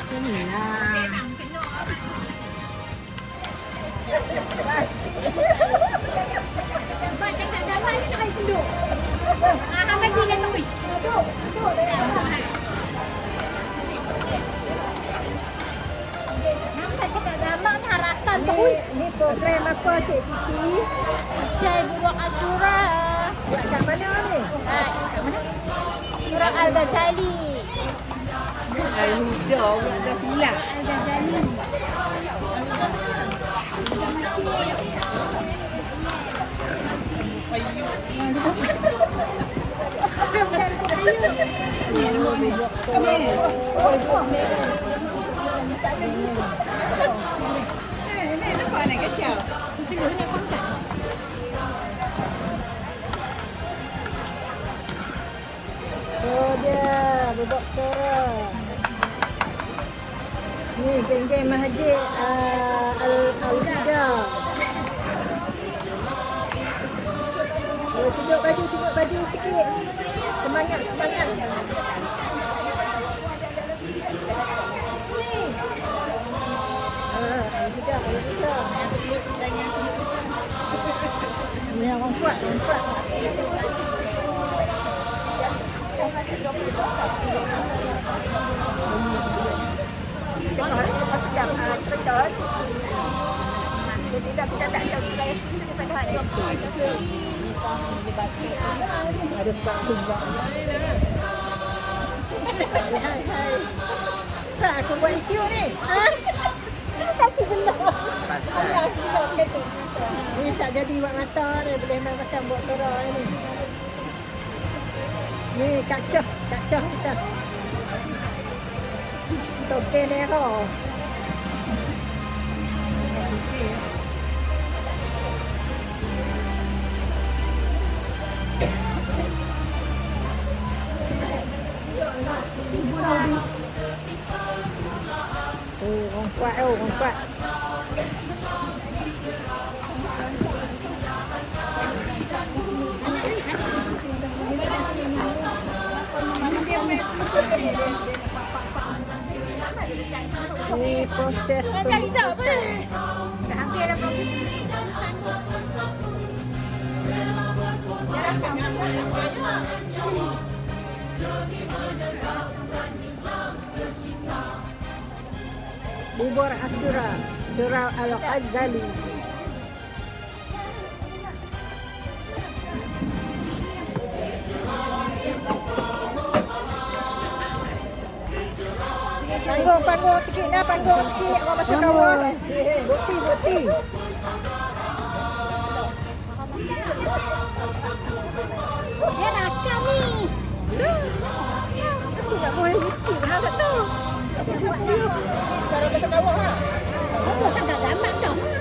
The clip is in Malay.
Inilah. Buat cakap dapat ni nak kali senduk. Hamad gila tu. Duduk. Nampak cakap dapat ni harapan tu. Ni program apa Cik Siti? Saya buat Asyura. Buat kat mana ni? Kat mana? Surah Al-Ghazali. Al-Huda, ada hilang. Al-Ghazali. Oh dia, bubuk suara. Ni geng-geng Masjid Al-Huda. Tunjuk baju sikit. Semangat. Al-Huda. Ni orang kuat. Ada panggung juga. Hai. Aku buat video ni. Kaki belah. Kaki belah. Ni tak jadi buat mata ni. Boleh main macam buat suara ni. Ni kacau kita. Token Nero. Orang kuat. Ini proses pembungkusan. Hampir dah kau. Bubur Asyura, Surah Al-Ghazali. Panggung sikit dah, Awak masuk bawah. Bukti. Dia rakam ni. Aku tak boleh bukti dah tak tahu. Cara masuk bawah lah. Masuk tak dapat dah.